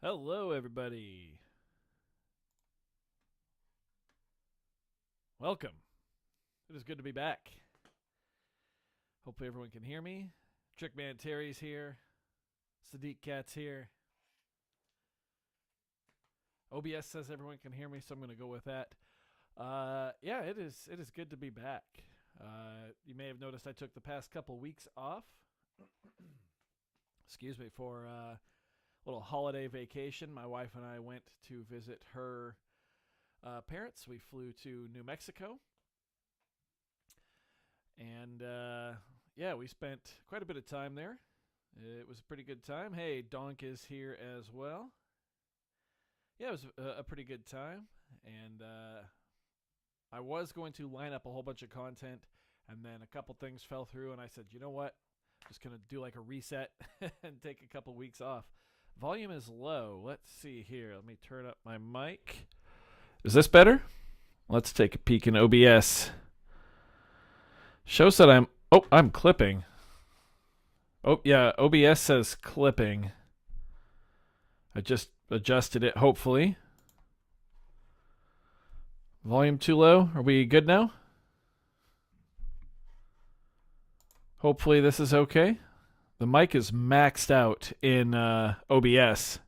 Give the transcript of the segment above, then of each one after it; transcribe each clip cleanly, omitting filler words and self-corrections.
Hello, everybody. Welcome. It is good to be back. Hopefully, everyone can hear me. Trickman Terry's here. Sadiquecat's here. OBS says everyone can hear me, so I'm going to go with that. Yeah, it is good to be back. You may have noticed I took the past couple weeks off. Excuse me, for a little holiday vacation. My wife and I went to visit her parents. We flew to New Mexico. And yeah, we spent quite a bit of time there. It was a pretty good time. Hey, Donk is here as well. Yeah, it was a pretty good time. And I was going to line up a whole bunch of content, and then a couple things fell through, and I said, you know what? I'm just going to do like a reset and take a couple weeks off. Volume is low. Let's see here. Let me turn up my mic. Is this better? Let's take a peek in OBS. Shows that I'm clipping. Oh, yeah, OBS says clipping. I just adjusted it, hopefully. Volume too low? Are we good now? Hopefully this is okay. The mic is maxed out in OBS.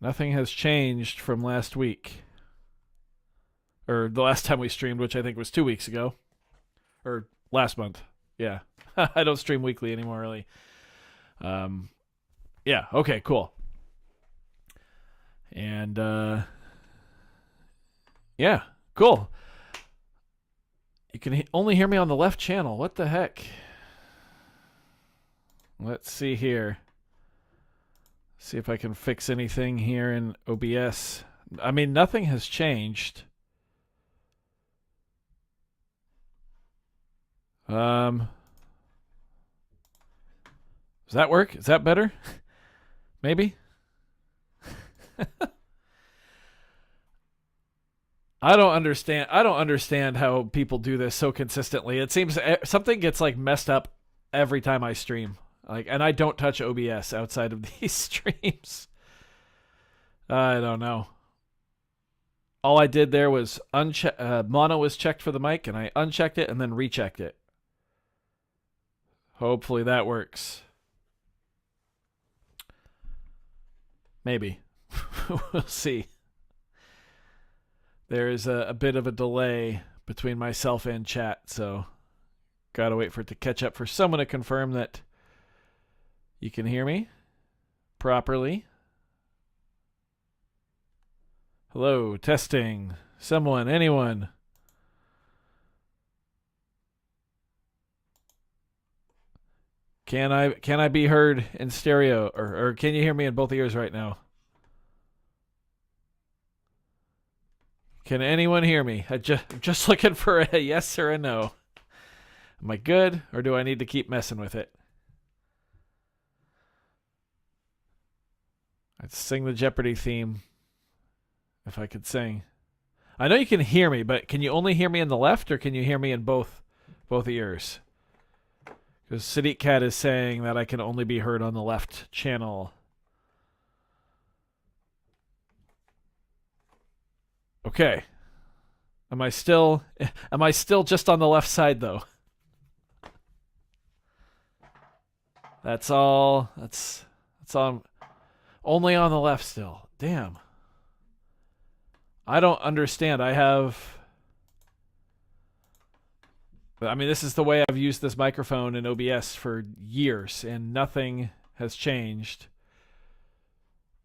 Nothing has changed from last week. Or the last time we streamed, which I think was 2 weeks ago. Or last month. Yeah. I don't stream weekly anymore, really. Yeah, okay, cool. And, yeah, cool. You can only hear me on the left channel. What the heck? Let's see here. See if I can fix anything here in OBS. I mean, nothing has changed. Does that work? Is that better? Maybe? I don't understand how people do this so consistently. It seems something gets like messed up every time I stream. And I don't touch OBS outside of these streams. I don't know. All I did there was mono was checked for the mic, and I unchecked it and then rechecked it. Hopefully that works. Maybe. We'll see. There is a bit of a delay between myself and chat, so gotta wait for it to catch up for someone to confirm that you can hear me properly. Hello, testing. Someone, anyone. Can I be heard in stereo, or can you hear me in both ears right now? Can anyone hear me? I'm just looking for a yes or a no. Am I good, or do I need to keep messing with it? I'd sing the Jeopardy theme if I could sing. I know you can hear me, but can you only hear me in the left, or can you hear me in both ears? Because Sadiquecat is saying that I can only be heard on the left channel. Okay. Am I still just on the left side though? That's all. That's all. Only on the left still. Damn. I don't understand. This is the way I've used this microphone in OBS for years, and nothing has changed.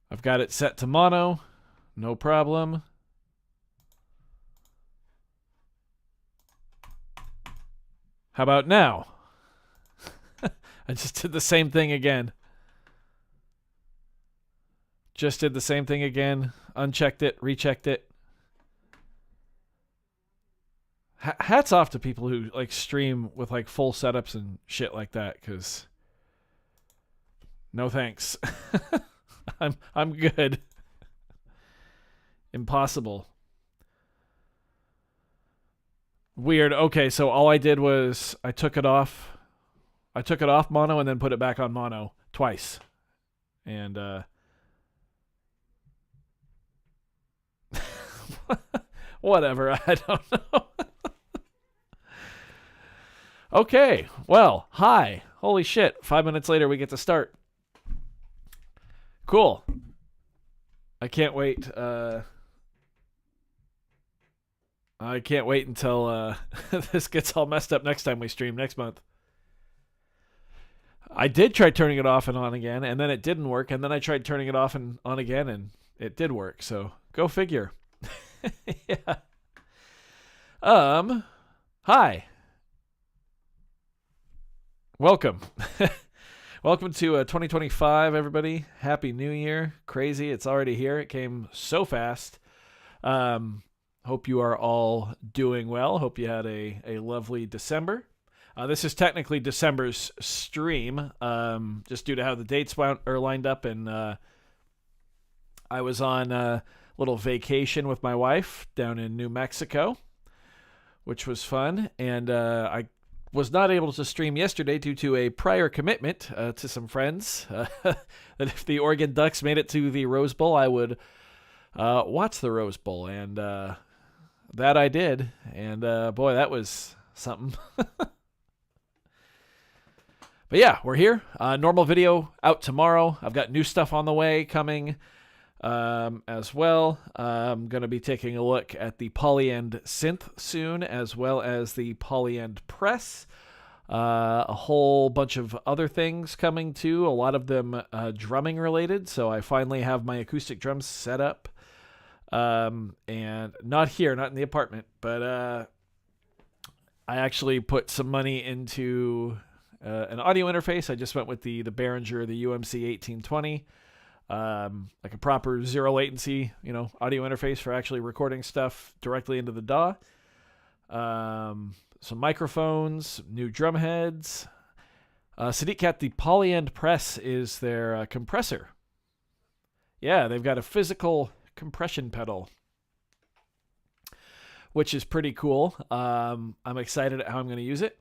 I've got it set to mono, no problem. How about now? I just did the same thing again. Just did the same thing again. Unchecked it, rechecked it. Hats off to people who like stream with like full setups and shit like that, because no thanks. I'm good. Impossible. Weird. Okay, so all I did was I took it off mono and then put it back on mono twice. And whatever, I don't know. Okay, well, hi. Holy shit, 5 minutes later we get to start. Cool. I can't wait. I can't wait until this gets all messed up next time we stream next month. I did try turning it off and on again, and then it didn't work, and then I tried turning it off and on again, and it did work, so go figure. Yeah. Hi. Welcome. Welcome to 2025, everybody. Happy New Year. Crazy, it's already here. It came so fast. Hope you are all doing well. Hope you had a lovely December. This is technically December's stream, just due to how the dates are lined up, and I was on a little vacation with my wife down in New Mexico, which was fun, and I was not able to stream yesterday due to a prior commitment to some friends that if the Oregon Ducks made it to the Rose Bowl, I would watch the Rose Bowl, and that I did, and boy, that was something. But yeah, we're here. Normal video out tomorrow. I've got new stuff on the way coming as well. I'm going to be taking a look at the Polyend synth soon, as well as the Polyend press. A whole bunch of other things coming too, a lot of them drumming related. So I finally have my acoustic drums set up. And not here, not in the apartment, but I actually put some money into an audio interface. I just went with the Behringer, the UMC 1820, like a proper zero latency, audio interface for actually recording stuff directly into the DAW. Some microphones, new drum heads. Sadiquecat, the Polyend press is their compressor. Yeah, they've got a physical compression pedal, which is pretty cool. I'm excited at how I'm going to use it.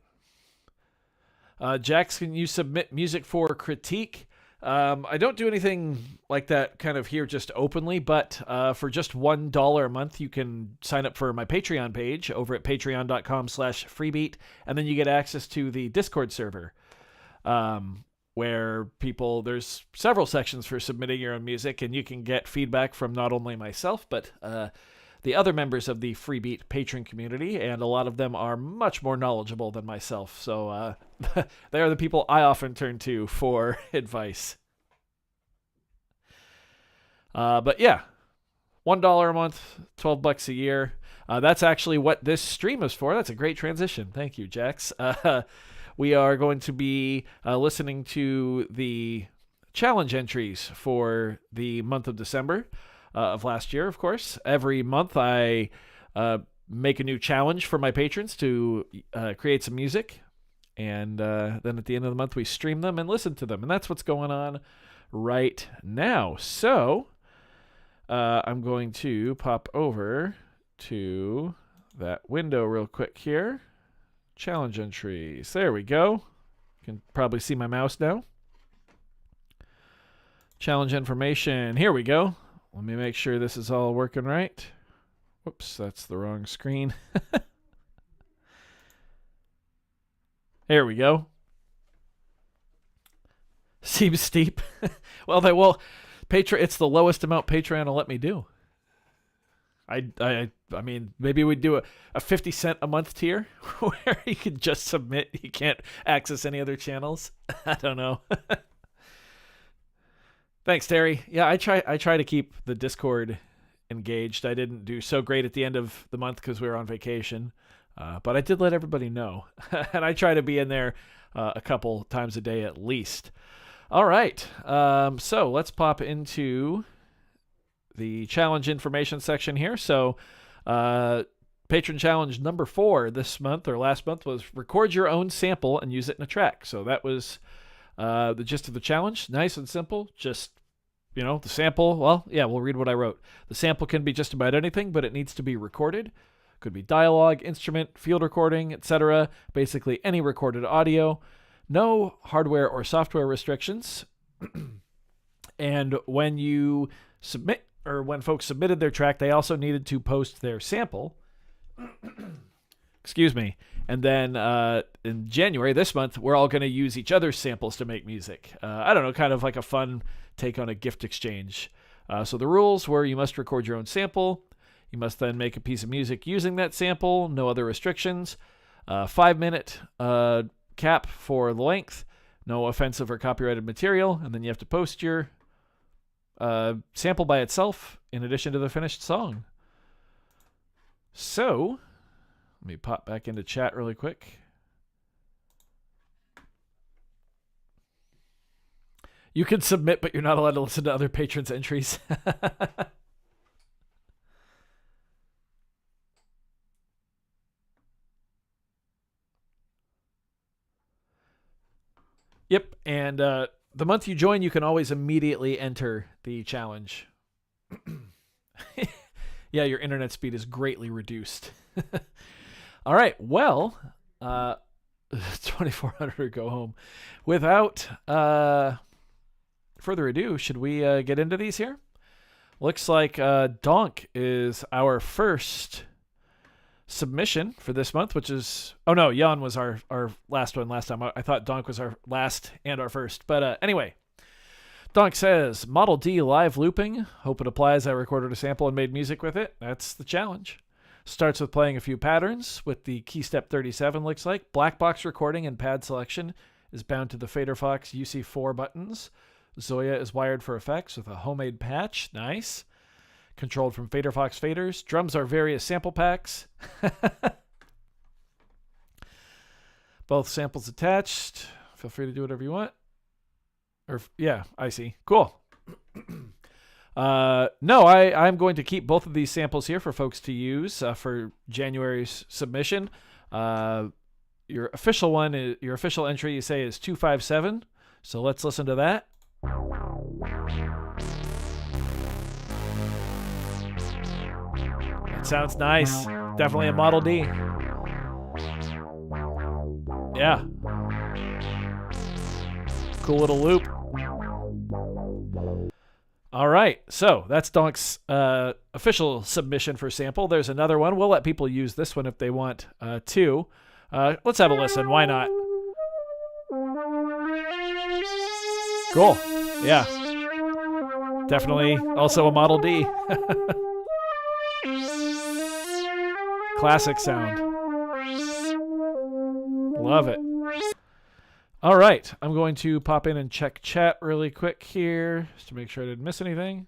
Jax, can you submit music for critique? I don't do anything like that kind of here just openly, but for just $1 a month, you can sign up for my Patreon page over at patreon.com/freebeat, and then you get access to the Discord server, where there's several sections for submitting your own music, and you can get feedback from not only myself, but the other members of the Freebeat patron community, and a lot of them are much more knowledgeable than myself, so they are the people I often turn to for advice. But yeah, $1 a month, $12 a year. That's actually what this stream is for. That's a great transition. Thank you, Jax. We are going to be listening to the challenge entries for the month of December of last year, of course. Every month I make a new challenge for my patrons to create some music, and then at the end of the month we stream them and listen to them, and that's what's going on right now. So I'm going to pop over to that window real quick here. Challenge entries. There we go. You can probably see my mouse now. Challenge information. Here we go. Let me make sure this is all working right. Whoops, that's the wrong screen. There we go. Seems steep. Well, it's the lowest amount Patreon will let me do. I mean, maybe we'd do a 50 cent a month tier where you could just submit. You can't access any other channels. I don't know. Thanks, Terry. Yeah, I try to keep the Discord engaged. I didn't do so great at the end of the month because we were on vacation, but I did let everybody know, and I try to be in there a couple times a day at least. All right, so let's pop into the challenge information section here. So patron challenge number 4 this month or last month was record your own sample and use it in a track. So that was the gist of the challenge. Nice and simple. Just, the sample. Well, yeah, we'll read what I wrote. The sample can be just about anything, but it needs to be recorded. Could be dialogue, instrument, field recording, etc. Basically any recorded audio. No hardware or software restrictions. And when you submit, or when folks submitted their track, they also needed to post their sample. Excuse me. And then in January, this month, we're all going to use each other's samples to make music. I don't know, kind of like a fun take on a gift exchange. So the rules were you must record your own sample. You must then make a piece of music using that sample. No other restrictions. 5-minute cap for the length. No offensive or copyrighted material. And then you have to post your sample by itself in addition to the finished song. So let me pop back into chat really quick. You can submit, but you're not allowed to listen to other patrons' entries. Yep, and the month you join, you can always immediately enter the challenge. Yeah, your internet speed is greatly reduced. All right, well, 2400 or go home. Without further ado, should we get into these here? Looks like Donk is our first submission for this month, which is... Oh, no, Jan was our last one last time. I thought Donk was our last and our first. But anyway, Donk says, Model D live looping. Hope it applies. I recorded a sample and made music with it. That's the challenge. Starts with playing a few patterns with the key step 37, looks like. Black box recording and pad selection is bound to the Fader Fox UC4 buttons. Zoya is wired for effects with a homemade patch. Nice. Controlled from Fader Fox faders. Drums are various sample packs. Both samples attached. Feel free to do whatever you want. Yeah, I see. Cool. No, I'm going to keep both of these samples here for folks to use for January's submission. Your official one, your official entry, you say is 257. So let's listen to that. That sounds nice. Definitely a Model D. Yeah. Cool little loop. All right, so that's Donk's official submission for sample. There's another one. We'll let people use this one if they want to. Let's have a listen. Why not? Cool. Yeah. Definitely also a Model D. Classic sound. Love it. All right, I'm going to pop in and check chat really quick here just to make sure I didn't miss anything.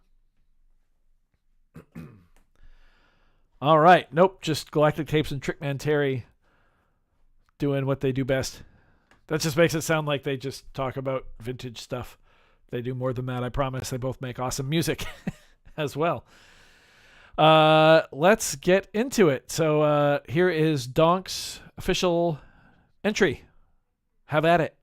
All right, nope, just Galactic Tapes and Trickman Terry doing what they do best. That just makes it sound like they just talk about vintage stuff. They do more than that, I promise. They both make awesome music as well. Let's get into it. So here is Donk's official entry. Have at it.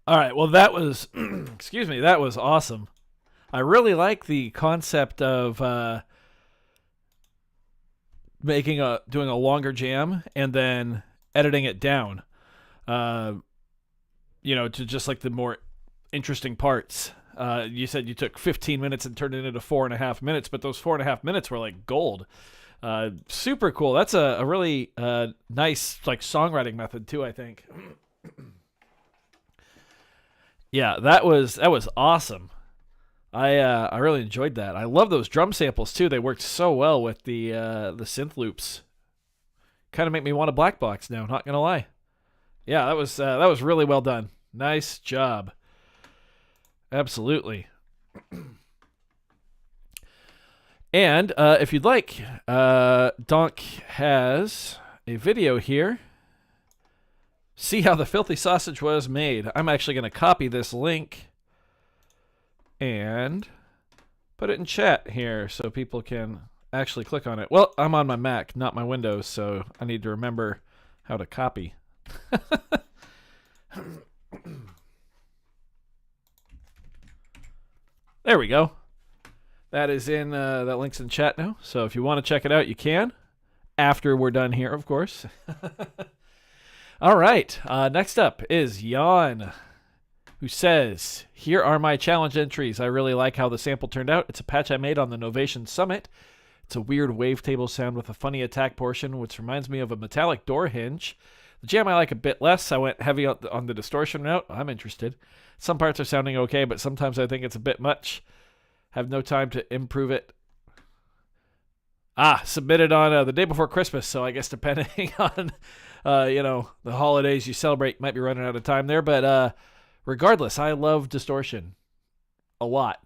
All right, well that was excuse me, that was awesome. I really like the concept of doing a longer jam and then editing it down. To just like the more interesting parts. You said you took 15 minutes and turned it into 4.5 minutes, but those 4.5 minutes were like gold. Super cool. That's a really nice like songwriting method too, I think. Yeah, that was awesome. I really enjoyed that. I love those drum samples too. They worked so well with the synth loops. Kind of make me want a black box now. Not gonna lie. Yeah, that was really well done. Nice job. Absolutely. And if you'd like, Donk has a video here. See how the filthy sausage was made. I'm actually going to copy this link and put it in chat here so people can actually click on it. Well, I'm on my Mac, not my Windows, so I need to remember how to copy. There we go. That is in that link's in chat now. So if you want to check it out, you can. After we're done here, of course. All right. Next up is Jan, who says, "Here are my challenge entries. I really like how the sample turned out. It's a patch I made on the Novation Summit. It's a weird wavetable sound with a funny attack portion, which reminds me of a metallic door hinge. The jam I like a bit less. I went heavy on the distortion route. I'm interested. Some parts are sounding okay, but sometimes I think it's a bit much. Have no time to improve it." Submitted on the day before Christmas, so I guess depending on, the holidays you celebrate, you might be running out of time there. But regardless, I love distortion a lot.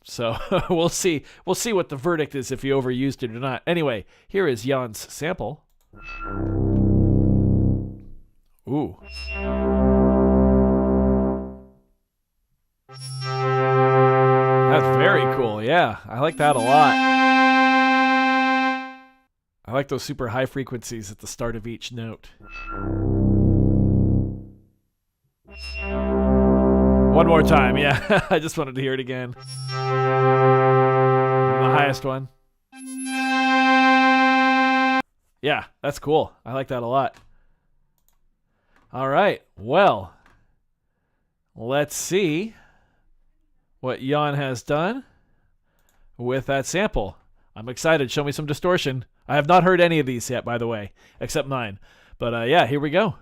So we'll see. We'll see what the verdict is if you overused it or not. Anyway, here is Jan's sample. Ooh. That's very cool. Yeah, I like that a lot. I like those super high frequencies at the start of each note. One more time, yeah. I just wanted to hear it again. The highest one. Yeah, that's cool. I like that a lot. All right, well, let's see what Jan has done with that sample. I'm excited. Show me some distortion. I have not heard any of these yet, by the way, except mine. But yeah, here we go.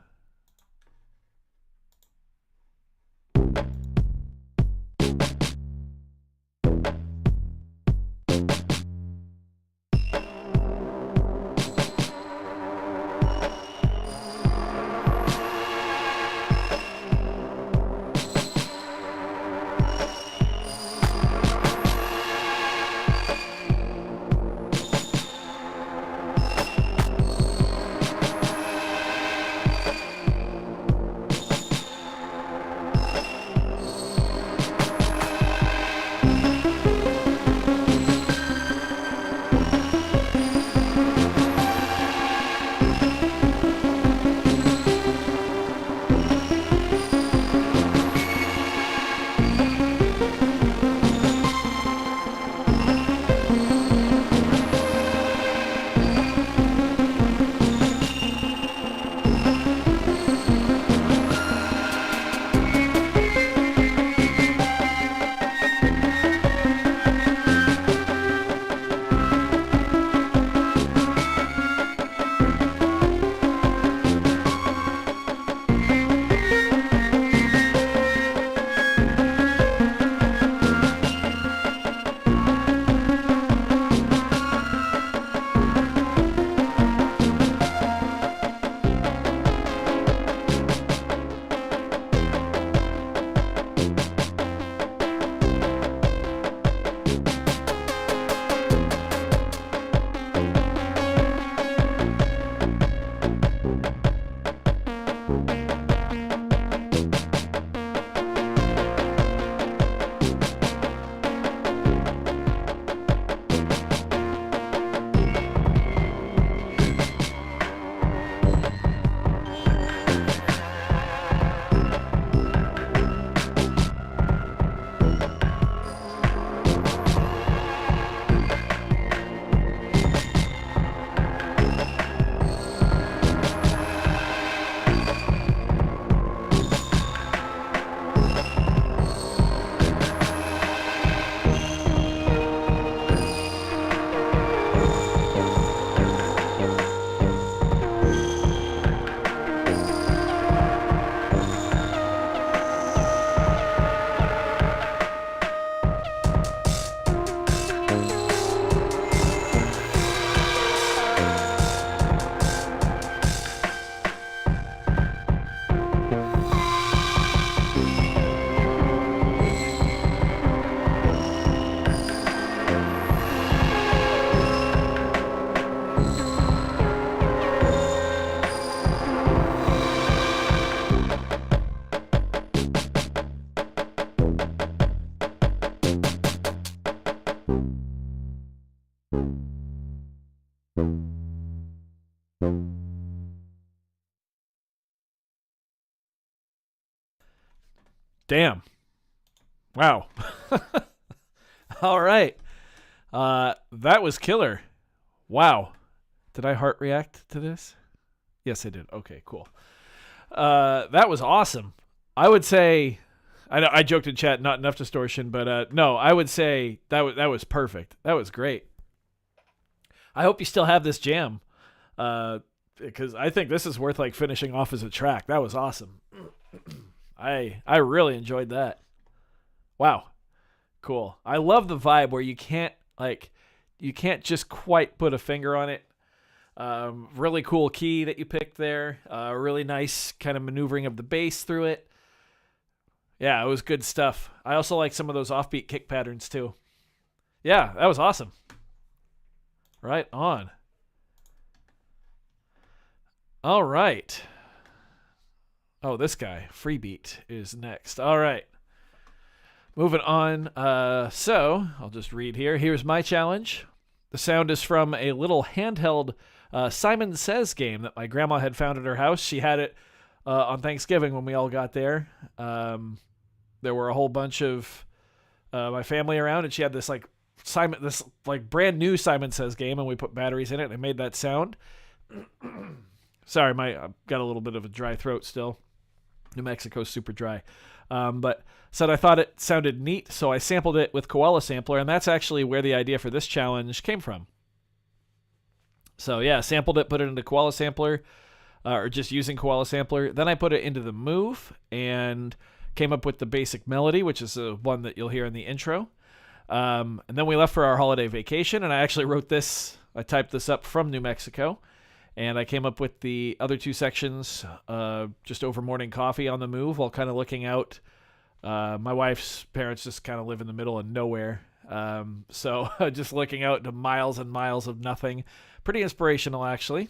Damn. Wow. All right. That was killer. Wow. Did I heart react to this? Yes, I did. Okay, cool. That was awesome. I would say, I joked in chat, not enough distortion, but no, I would say that was perfect. That was great. I hope you still have this jam, because I think this is worth like finishing off as a track. That was awesome. I really enjoyed that. Wow, cool. I love the vibe where you can't just quite put a finger on it. Really cool key that you picked there. Really nice kind of maneuvering of the bass through it. Yeah, it was good stuff. I also like some of those offbeat kick patterns too. Yeah, that was awesome. Right on. All right. Oh, this guy, Freebeat, is next. All right. Moving on. So I'll just read here. Here's my challenge. The sound is from a little handheld Simon Says game that my grandma had found at her house. She had it on Thanksgiving when we all got there. There were a whole bunch of my family around, and she had this brand new Simon Says game, and we put batteries in it, and it made that sound. Sorry, I've got a little bit of a dry throat still. New Mexico's super dry. But said I thought it sounded neat, so I sampled it with Koala Sampler, and that's actually where the idea for this challenge came from. So yeah, sampled it, put it into Koala Sampler, or just using Koala Sampler. Then I put it into the Move and came up with the basic melody, which is the one that you'll hear in the intro. And then we left for our holiday vacation, and I actually wrote this. I typed this up from New Mexico, and I came up with the other two sections just over morning coffee on the move while kind of looking out. My wife's parents just kind of live in the middle of nowhere, so just looking out to miles and miles of nothing. Pretty inspirational, actually.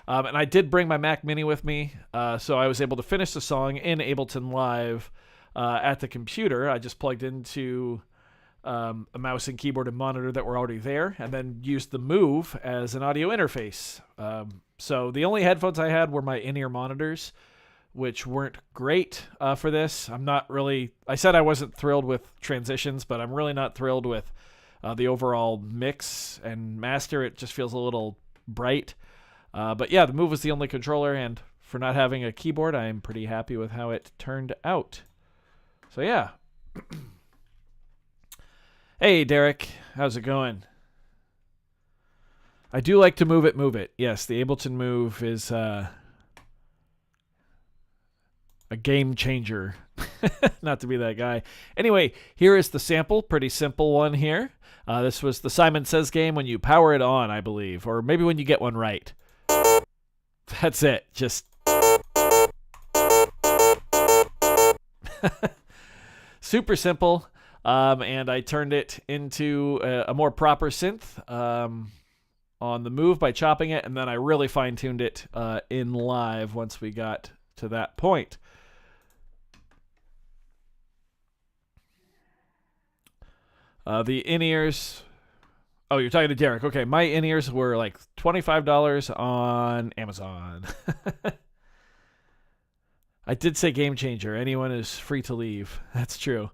And I did bring my Mac Mini with me, so I was able to finish the song in Ableton Live at the computer. I just plugged into a mouse and keyboard and monitor that were already there, and then used the Move as an audio interface. So the only headphones I had were my in-ear monitors, which weren't great for this. I said I wasn't thrilled with transitions, but I'm really not thrilled with the overall mix and master. It just feels a little bright. But yeah, the Move was the only controller, and for not having a keyboard, I'm pretty happy with how it turned out. So yeah. Hey, Derek. How's it going? I do like to move it. Yes, the Ableton Move is a game changer. Not to be that guy. Anyway, here is the sample. Pretty simple one here. This was the Simon Says game when you power it on, I believe. Or maybe when you get one right. That's it. Just... super simple. And I turned it into a more proper synth on the Move by chopping it, and then I really fine-tuned it in live once we got to that point. The in-ears... Oh, you're talking to Derek. Okay, my in-ears were like $25 on Amazon. I did say game changer. Anyone is free to leave. That's true.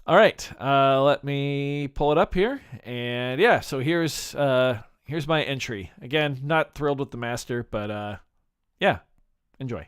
All right, let me pull it up here. And yeah, so here's my entry. Again, not thrilled with the master, but yeah, enjoy.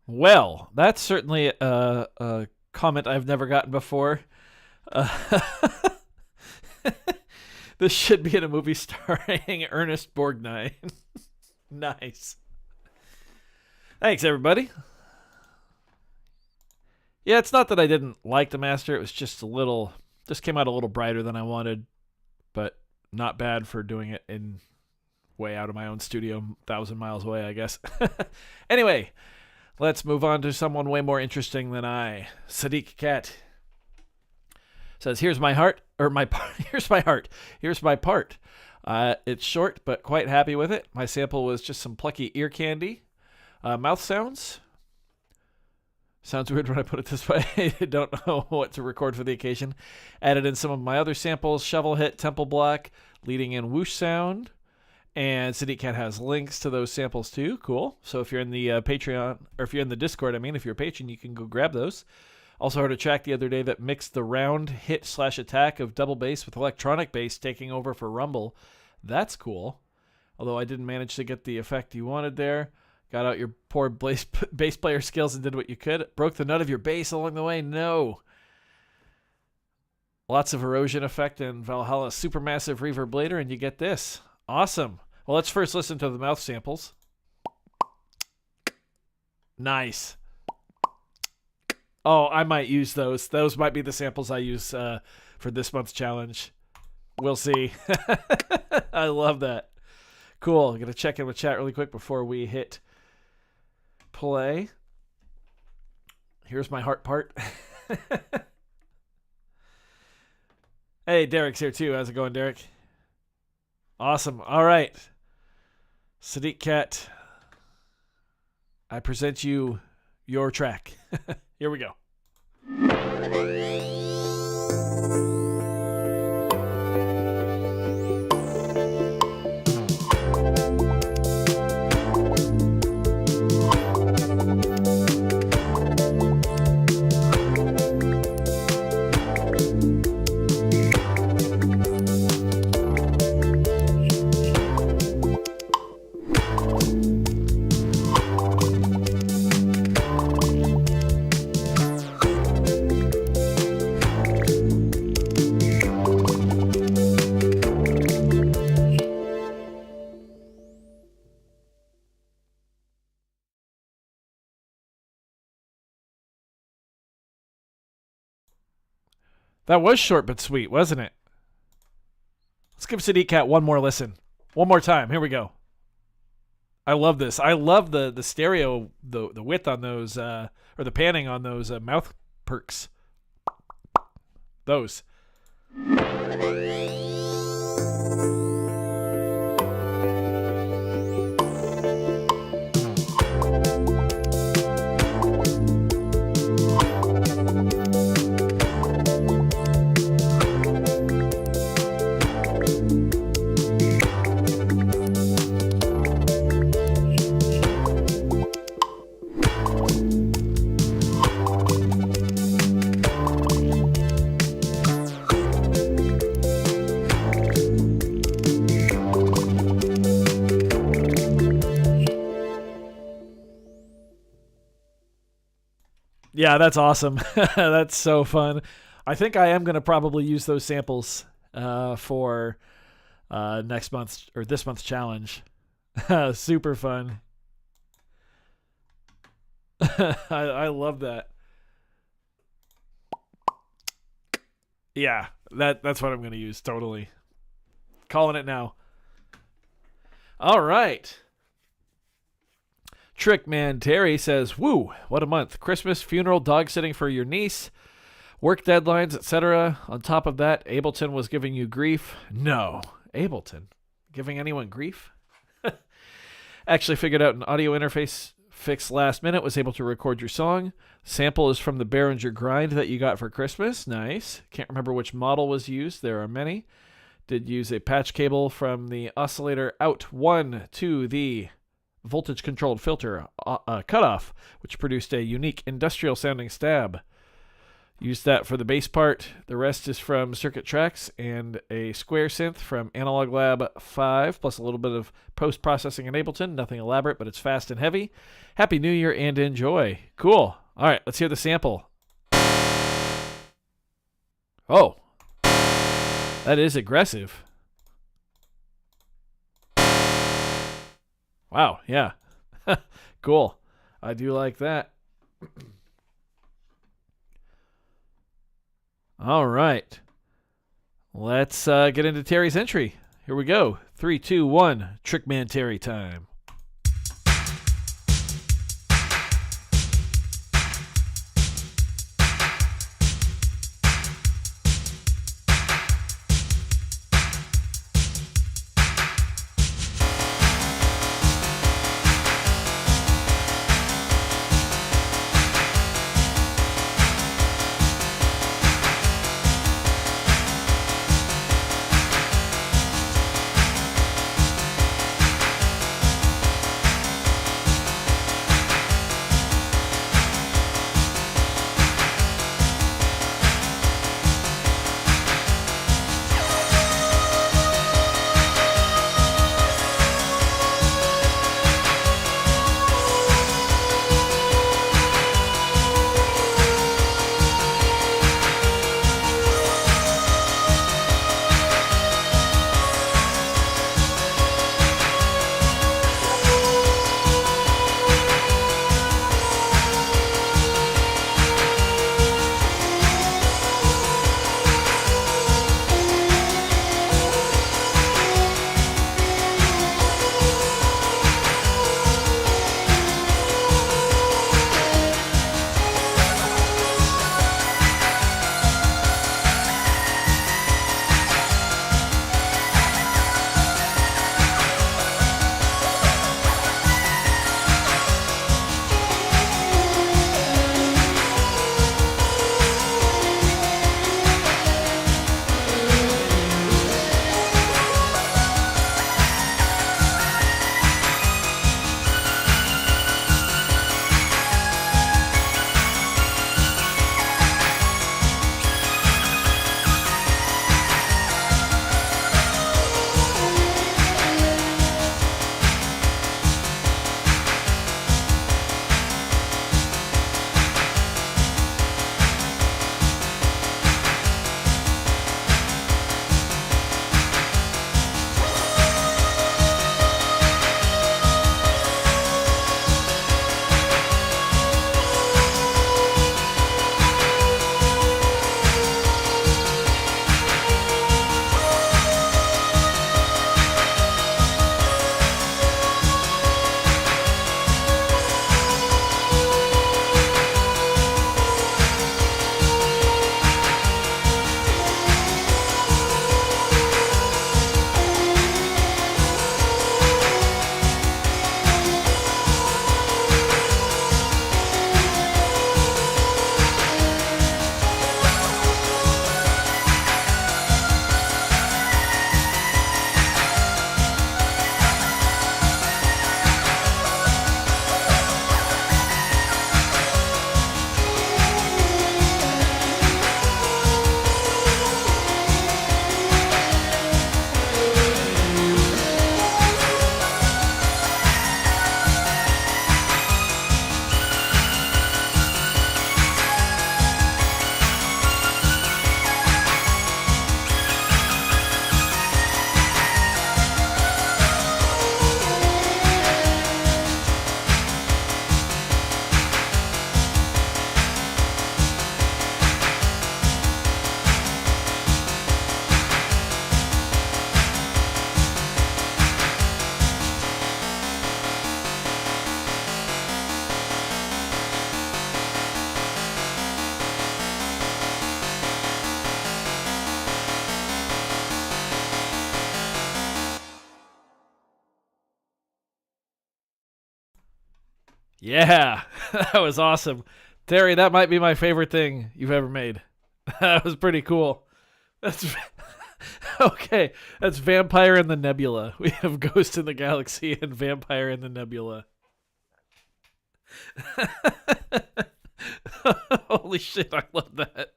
Well, that's certainly a comment I've never gotten before. Uh, this should be in a movie starring Ernest Borgnine. Nice. Thanks, everybody. Yeah, it's not that I didn't like the master. It was just just came out a little brighter than I wanted, but not bad for doing it in way out of my own studio, 1,000 miles away, I guess. Anyway, let's move on to someone way more interesting than I. Sadiquecat says, "Here's my heart, or my here's my heart. Here's my part. It's short, but quite happy with it. My sample was just some plucky ear candy, mouth sounds. Sounds weird when I put it this way. I don't know what to record for the occasion. Added in some of my other samples: shovel hit, temple block, leading in whoosh sound." And Sadiquecat has links to those samples too. Cool. So if you're in the Patreon, or if you're in the Discord, if you're a patron, you can go grab those. Also heard a track the other day that mixed the round hit/attack of double bass with electronic bass taking over for rumble. That's cool. Although I didn't manage to get the effect you wanted there. Got out your poor bass player skills and did what you could. Broke the nut of your bass along the way. No. Lots of erosion effect and Valhalla supermassive reverb later, and you get this. Awesome. Well, let's first listen to the mouth samples. Nice. Oh, I might use those. Those might be the samples I use for this month's challenge. We'll see. I love that. Cool. I'm going to check in with chat really quick before we hit play. Here's my heart part. Hey, Derek's here too. How's it going, Derek? Awesome. All right. Sadiquecat, I present you your track. Here we go. That was short but sweet, wasn't it? Let's give Sadiquecat one more listen. One more time. Here we go. I love this. I love the stereo, the width on those, or the panning on those mouth perks. Those. Yeah, that's awesome. That's so fun. I think I am going to probably use those samples for next month's or this month's challenge. Super fun. I love that. Yeah, that's what I'm going to use. Totally. Calling it now. All right. Trickman Terry says, "Woo, what a month. Christmas, funeral, dog sitting for your niece, work deadlines, etc. On top of that, Ableton was giving you grief." No, Ableton? Giving anyone grief? Actually figured out an audio interface fix last minute, was able to record your song. Sample is from the Behringer grind that you got for Christmas. Nice. Can't remember which model was used. There are many. Did use a patch cable from the oscillator out one to the voltage-controlled filter cutoff, which produced a unique industrial-sounding stab. Used that for the bass part. The rest is from Circuit Tracks and a Square synth from Analog Lab 5, plus a little bit of post-processing in Ableton. Nothing elaborate, but it's fast and heavy. Happy New Year and enjoy. Cool. All right, let's hear the sample. Oh, that is aggressive. Wow, yeah. Cool. I do like that. All right. Let's get into Terry's entry. Here we go. 3, 2, 1. Trickman Terry time. Yeah, that was awesome. Terry, that might be my favorite thing you've ever made. That was pretty cool. That's okay. That's Vampire in the Nebula. We have Ghost in the Galaxy and Vampire in the Nebula. Holy shit, I love that.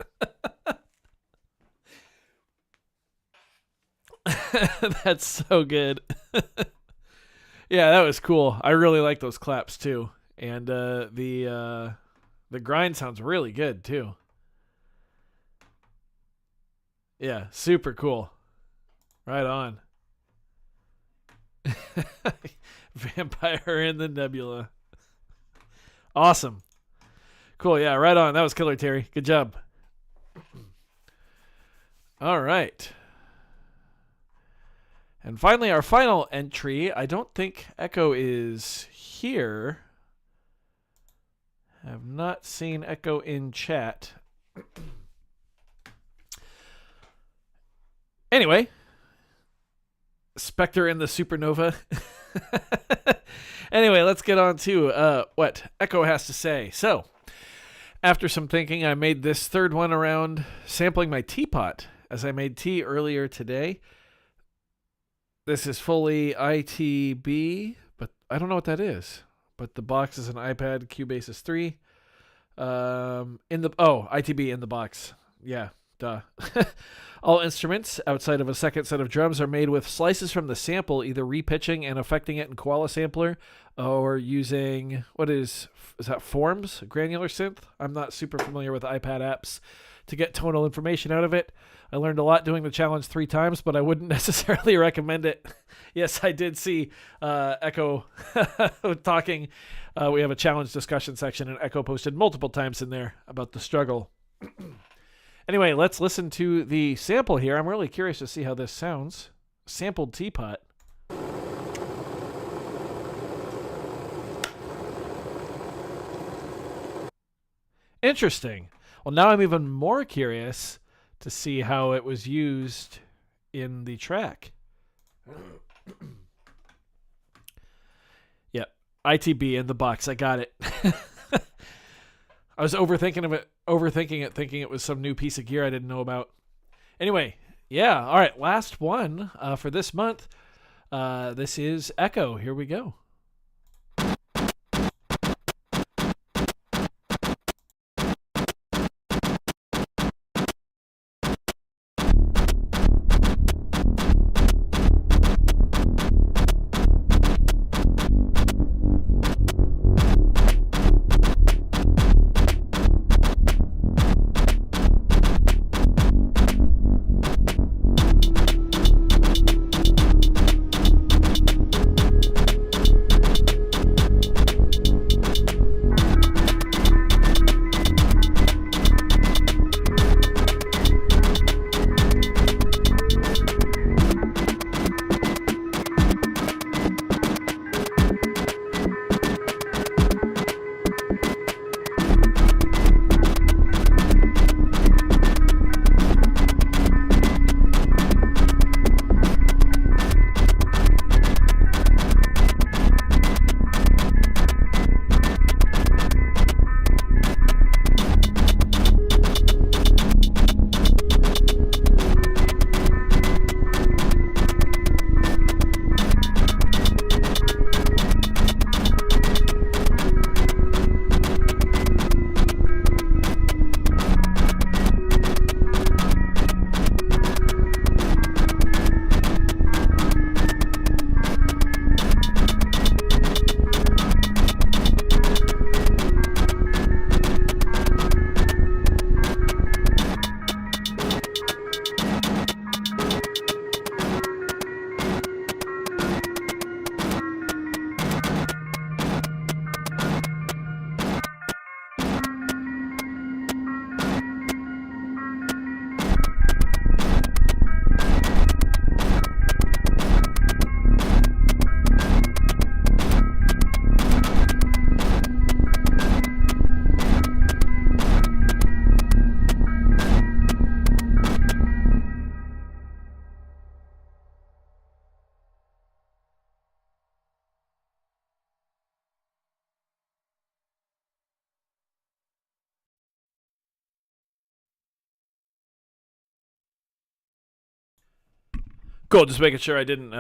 That's so good. Yeah, that was cool. I really like those claps too. And the grind sounds really good too. Yeah, super cool. Right on. Vampire in the Nebula. Awesome. Cool, yeah, right on. That was killer, Terry. Good job. All right. And finally, our final entry. I don't think Ekko is here. Have not seen Ekko in chat. Anyway, Spectre in the Supernova. Anyway, let's get on to what Ekko has to say. So, after some thinking, I made this third one around sampling my teapot, as I made tea earlier today. This is fully ITB, but I don't know what that is. But the box is an iPad, Cubase is 3. ITB in the box. Yeah, duh. All instruments outside of a second set of drums are made with slices from the sample, either repitching and affecting it in Koala Sampler, or using, is that Forms, granular synth? I'm not super familiar with iPad apps to get tonal information out of it. I learned a lot doing the challenge 3 times, but I wouldn't necessarily recommend it. Yes, I did see Ekko talking. We have a challenge discussion section, and Ekko posted multiple times in there about the struggle. Anyway, let's listen to the sample here. I'm really curious to see how this sounds. Sampled teapot. Interesting. Well, now I'm even more curious to see how it was used in the track. Yep, ITB in the box. I got it. I was overthinking it, thinking it was some new piece of gear I didn't know about. Anyway, yeah. All right, last one for this month. This is Ekko. Here we go. Cool, just making sure I didn't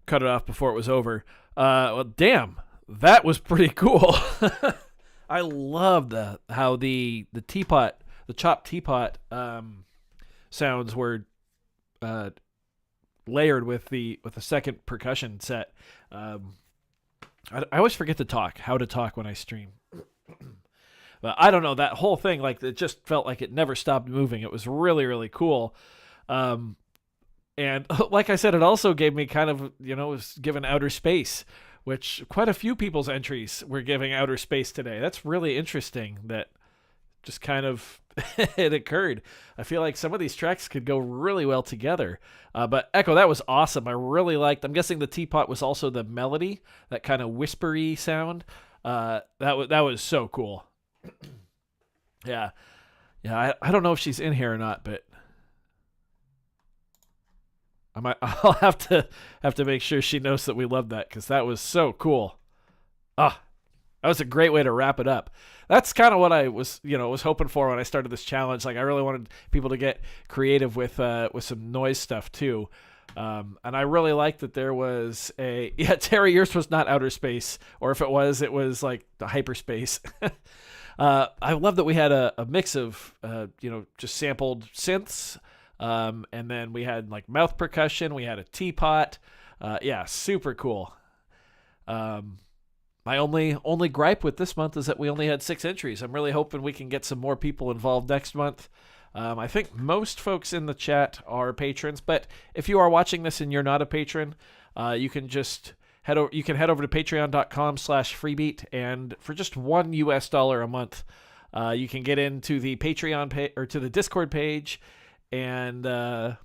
cut it off before it was over. Well, damn, that was pretty cool. I love how the teapot, the chopped teapot sounds were layered with the second percussion set. I always forget how to talk when I stream. But I don't know, that whole thing, like, it just felt like it never stopped moving. It was really, really cool. And like I said, it also gave me kind of, it was given outer space, which quite a few people's entries were giving outer space today. That's really interesting that just kind of it occurred. I feel like some of these tracks could go really well together. But Ekko, that was awesome. I really liked. I'm guessing the teapot was also the melody, that kind of whispery sound. That was so cool. Yeah. I don't know if she's in here or not, but I'll have to make sure she knows that we love that, because that was so cool. That was a great way to wrap it up. That's kind of what I was hoping for when I started this challenge. Like, I really wanted people to get creative with some noise stuff too. And I really liked that there was Terry, yours was not outer space, or if it was like the hyperspace. I love that we had a mix of just sampled synths, and then we had like mouth percussion, we had a teapot. Super cool. My only gripe with this month is that we only had 6 entries. I'm really hoping we can get some more people involved next month. I think most folks in the chat are patrons, but if you are watching this and you're not a patron, you can just head over to patreon.com/freebeat, and for just $1 a month, you can get into the Patreon or to the Discord page and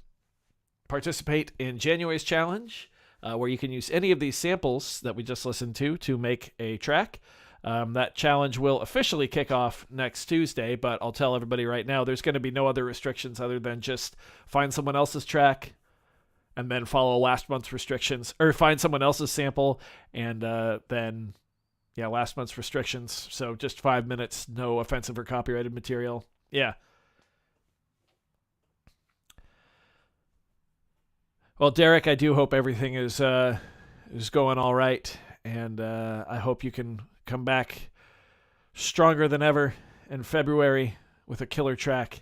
participate in January's challenge, where you can use any of these samples that we just listened to make a track. That challenge will officially kick off next Tuesday, but I'll tell everybody right now, there's going to be no other restrictions other than just find someone else's track and then follow last month's restrictions, or find someone else's sample and then last month's restrictions. So just 5 minutes, no offensive or copyrighted material. Yeah. Well, Derek, I do hope everything is going all right, and I hope you can come back stronger than ever in February with a killer track.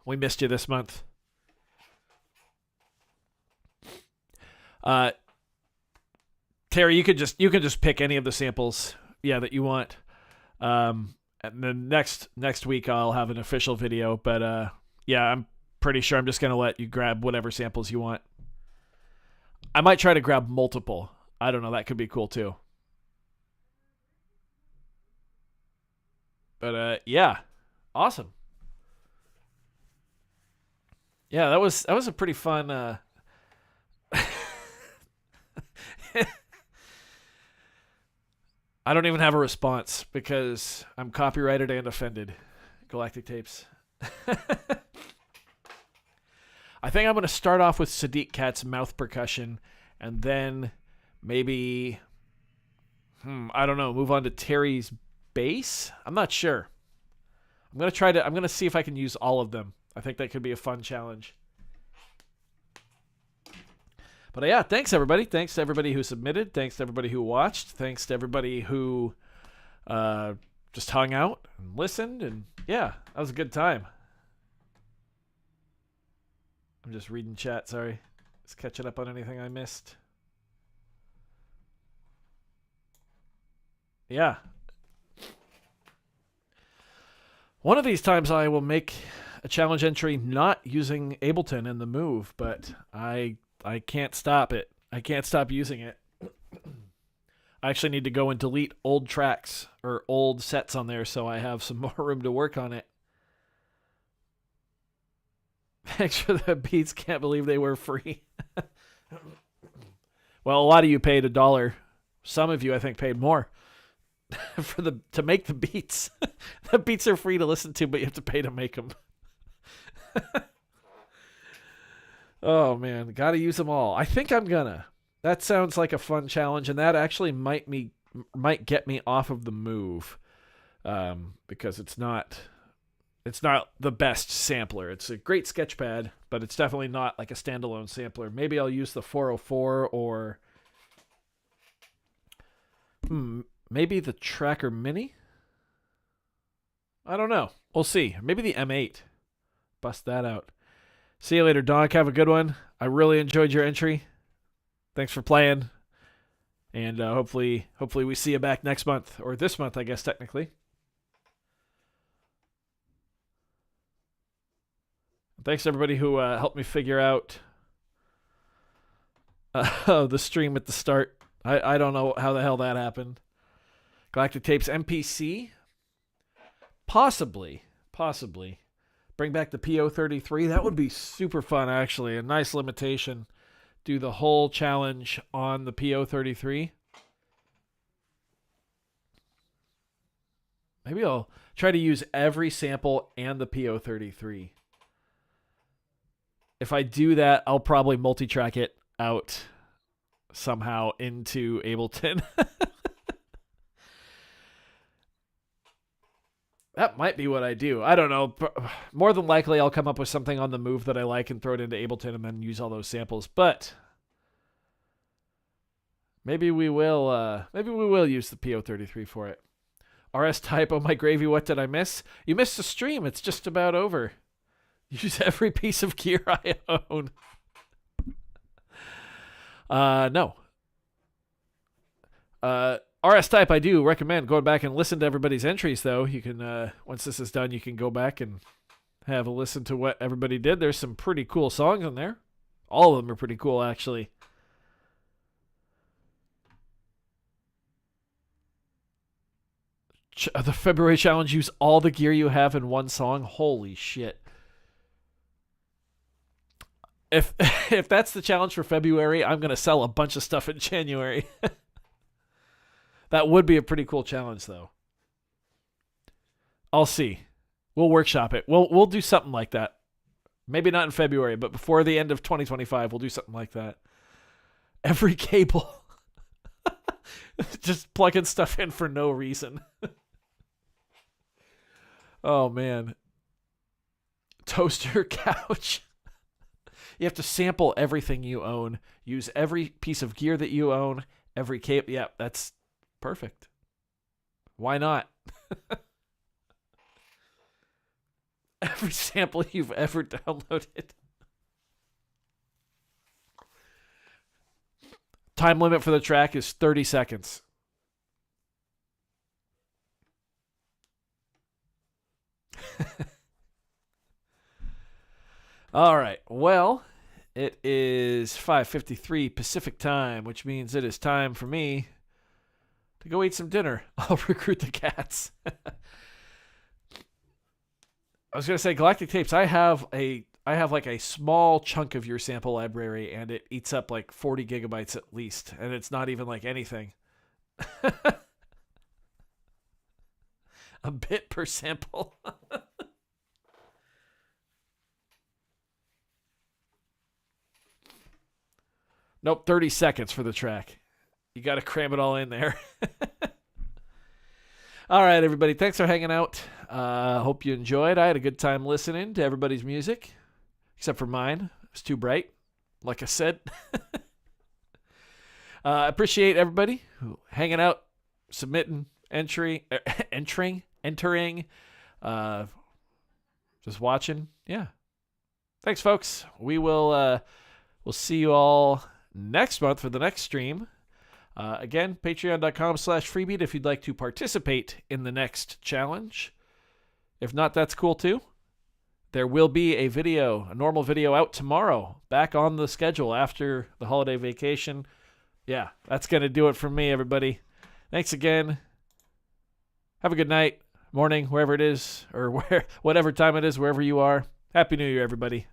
We missed you this month. Terry, you can just pick any of the samples, that you want. And then next week I'll have an official video, but I'm pretty sure I'm just gonna let you grab whatever samples you want. I might try to grab multiple. I don't know, that could be cool too. But awesome. Yeah, that was a pretty fun I don't even have a response because I'm copyrighted and offended. Galactic Tapes. I think I'm going to start off with Sadiquecat's mouth percussion and then maybe, I don't know, move on to Terry's bass? I'm not sure. I'm going to see if I can use all of them. I think that could be a fun challenge. But thanks everybody. Thanks to everybody who submitted. Thanks to everybody who watched. Thanks to everybody who just hung out and listened. And that was a good time. I'm just reading chat, sorry. Just catching up on anything I missed. Yeah. One of these times I will make a challenge entry not using Ableton in the move, but I can't stop it. I can't stop using it. I actually need to go and delete old tracks or old sets on there so I have some more room to work on it. Thanks for the beats. Can't believe they were free. Well, a lot of you paid $1. Some of you, I think, paid more to make the beats. The beats are free to listen to, but you have to pay to make them. Oh man, gotta use them all. I think I'm gonna. That sounds like a fun challenge, and that actually might get me off of the move, because it's not the best sampler. It's a great sketchpad, but it's definitely not like a standalone sampler. Maybe I'll use the 404 or Maybe the Tracker Mini? I don't know. We'll see. Maybe the M8. Bust that out. See you later, Donk. Have a good one. I really enjoyed your entry. Thanks for playing. And hopefully we see you back next month. Or this month, I guess, technically. Thanks to everybody who helped me figure out the stream at the start. I don't know how the hell that happened. Galactic Tapes NPC? Possibly. Bring back the PO33. That would be super fun, actually. A nice limitation. Do the whole challenge on the PO33. Maybe I'll try to use every sample and the PO33. If I do that, I'll probably multi-track it out somehow into Ableton. That might be what I do. I don't know. More than likely, I'll come up with something on the move that I like and throw it into Ableton and then use all those samples. But maybe we will use the PO33 for it. RS Type, oh my gravy, what did I miss? You missed the stream. It's just about over. Use every piece of gear I own. No. RS Type, I do recommend going back and listen to everybody's entries, though. You can, once this is done, you can go back and have a listen to what everybody did. There's some pretty cool songs in there. All of them are pretty cool, actually. The February challenge, use all the gear you have in one song. Holy shit. If that's the challenge for February, I'm going to sell a bunch of stuff in January. That would be a pretty cool challenge, though. I'll see. We'll workshop it. We'll do something like that. Maybe not in February, but before the end of 2025, we'll do something like that. Every cable. Just plugging stuff in for no reason. Oh, man. Toaster couch. You have to sample everything you own. Use every piece of gear that you own. Every cable. Yeah, that's perfect. Why not? Every sample you've ever downloaded. Time limit for the track is 30 seconds. All right. Well, it is 5:53 Pacific time, which means it is time for me to go eat some dinner. I'll recruit the cats. I was going to say, Galactic Tapes, I have like a small chunk of your sample library, and it eats up like 40 gigabytes at least, and it's not even like anything. A bit per sample. Nope, 30 seconds for the track. You got to cram it all in there. All right, everybody. Thanks for hanging out. Hope you enjoyed. I had a good time listening to everybody's music, except for mine. It was too bright, like I said. I appreciate everybody who hanging out, submitting, entering, just watching. Yeah. Thanks, folks. We'll see you all next month for the next stream. Again, patreon.com/freebeat if you'd like to participate in the next challenge. If not, that's cool too. There will be a normal video out tomorrow, back on the schedule after the holiday vacation. Yeah, that's going to do it from me, everybody. Thanks again. Have a good night, morning, wherever it is, or whatever time it is, wherever you are. Happy New Year, everybody.